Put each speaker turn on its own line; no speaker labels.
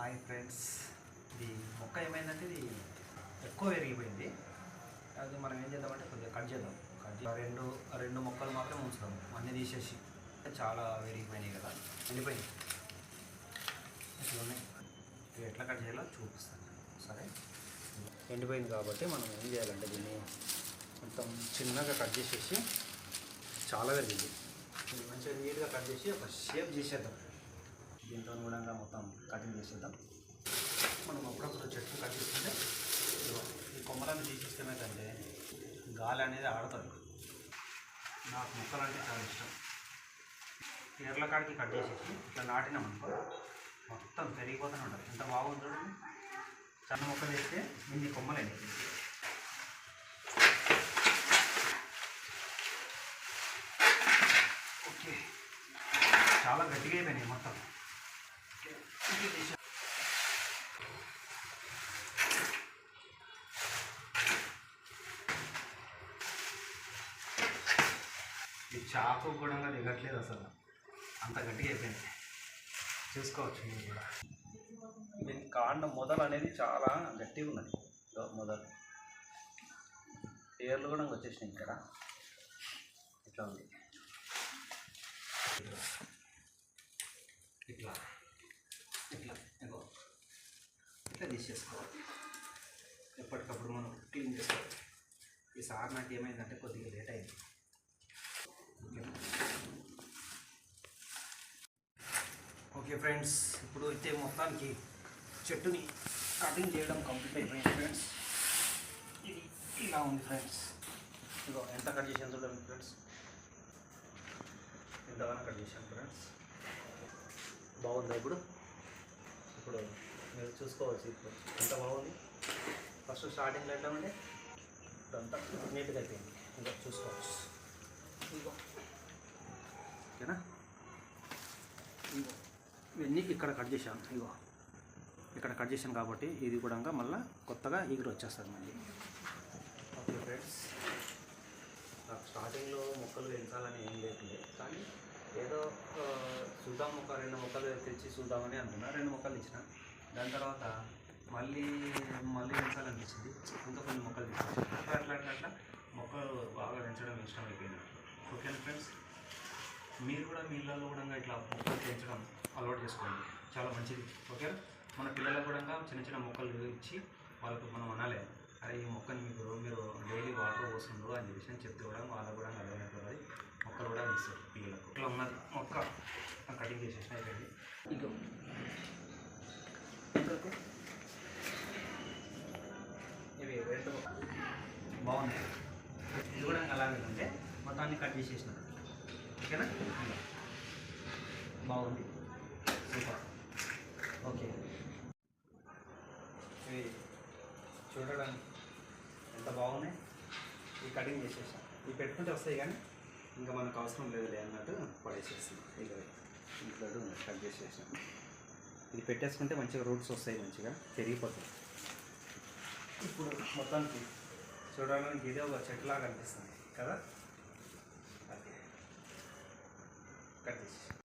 Hi friends, ఇది మొక్క ఏమైందంటే ఇది ఎక్కువ పెరిగిపోయింది. అది మనం ఏం చేద్దామంటే కొద్దిగా కట్ చేద్దాం. రెండు మొక్కలు మాత్రమే ఉంచుదాం, అన్నీ తీసేసి. చాలా పెరిగిపోయినాయి కదా, ఎండిపోయినాయి. ఇట్లా ఉన్నాయి. ఇవి ఎట్లా కట్ చేయాలో చూపిస్తాను. సరే, ఎండిపోయింది కాబట్టి మనం ఏం చేయాలంటే దీన్ని మొత్తం చిన్నగా కట్ చేసేసి, చాలా పెరిగింది, ఇది మంచిగా నీట్గా కట్ చేసి ఒక షేప్ చేసేద్దాం. దీంతో కూడా మొత్తం కటింగ్ చేసేద్దాం. మనం అప్పుడప్పుడు చెట్లు కట్ చేసుకుంటే ఈ కొమ్మలను తీసేస్తేనేదంటే గాలి అనేది ఆడుతుంది. నాకు మొక్కలు అంటే చాలా ఇష్టం. ఎర్ల కాడికి కట్ చేసేసి ఇట్లా నాటినామనుకో మొత్తం పెరిగిపోతూనే ఉంటుంది. ఎంత బాగుంది చూడండి. చిన్న మొక్కలు వేస్తే ఇన్ని కొమ్మలండి. ఓకే, చాలా గట్టిగా అయిపోయినాయి మొత్తం. ఈ చాకు కూడా దిగట్లేదు అసలు, అంత గట్టిగా అయిపోయింది. చూసుకోవచ్చు మీరు కూడా. దీని కాండం మొదలు అనేది చాలా గట్టిగా ఉన్నది. మొదలు పేర్లు కూడా వచ్చేసినాయి. ఇక్కడ ఇట్లా ఉంది, ఇట్లా ఇట్లా ఇట్లా ఇట్లా తీసేసుకోవాలి. ఎప్పటికప్పుడు మనం క్లీన్ చేసుకోవాలి. ఈసారి నాకు ఏమైందంటే కొద్దిగా లేట్ అయింది. ఓకే ఫ్రెండ్స్, ఇప్పుడు అయితే మొత్తానికి చెట్టుని కటింగ్ చేయడం కంప్లీట్ అయిపోయింది ఫ్రెండ్స్. ఇది ఇలా ఉంది ఫ్రెండ్స్. ఇదిగో ఎంత కట్ చేసాను చూడండి ఫ్రెండ్స్, ఎంతగానో కట్ చేశాను ఫ్రెండ్స్. బాగుంది. ఇప్పుడు మీరు చూసుకోవచ్చు. ఇప్పుడు ఎంత బాగుంది. ఫస్ట్ స్టార్టింగ్లో ఎట్లా ఉండే ఇప్పుడంతా నీట్గా అయిపోయింది. ఇంకా చూసుకోవచ్చు. ఇదిగో ఓకేనా. ఇదిగో ఇవన్నీ ఇక్కడ కట్ చేశాను. ఇగో ఇక్కడ కట్ చేశాను కాబట్టి ఇది కూడా మళ్ళీ కొత్తగా ఎగురు వచ్చేస్తుంది మళ్ళీ. ఓకే ఫ్రెండ్స్, నాకు స్టార్టింగ్లో మొక్కలు పెంచాలని ఏం లేకుండే, కానీ ఏదో చూద్దాం, ఒక 2 మొక్కలు తెచ్చి చూద్దామని అనుకున్నా. 2 మొక్కలు ఇచ్చిన. దాని తర్వాత మళ్ళీ పెంచాలనిపించింది. ఇంకా కొన్ని మొక్కలు తెచ్చి అట్లా మొక్కలు బాగా పెంచడం ఇష్టం అయిపోయింది. ఓకేనా ఫ్రెండ్స్, మీరు కూడా మీ ఇళ్ళల్లో కూడా ఇట్లా మొక్కలు పెంచడం అలవాటు చేసుకోండి, చాలా మంచిది. ఓకే, మన పిల్లలకు కూడా చిన్న మొక్కలు ఇచ్చి వాళ్ళకు మనం అనాలి, అరే ఈ మొక్కని మీరు డైలీ వాటర్ పోస్తుండ్రు అని విషయం చెప్తే కూడా వాళ్ళకు కూడా అర్థమైనట్టుంది. మొక్కలు కూడా ఇస్తారు పిల్లలకు. ఇట్లా ఉన్నది మొక్క కటింగ్ చేసేసిన అయిపోయింది. ఇక ఇవి 2 బాగున్నాయి. ఇది కూడా అలాగే ఉంటే మొత్తాన్ని కట్ చేసేసిన. ఓకేనా, బాగుంది, సూపర్. ఓకే, ఇవి చూడడానికి ఎంత బాగున్నాయి. ఇవి కటింగ్ చేసేసాం. ఇవి పెట్టుకుంటే వస్తాయి, కానీ ఇంకా మనకు అవసరం లేదులే అన్నట్టు పడేసేస్తున్నాం. ఇక ఇంట్లో కట్ చేసేసాం. ఇది పెట్టేసుకుంటే మంచిగా రూట్స్ వస్తాయి, మంచిగా పెరిగిపోతాయి. ఇప్పుడు మొత్తానికి చూడడానికి ఇదే ఒక చెట్టులాగా అనిపిస్తుంది కదా. ఓకే, కట్ చేసేసాం.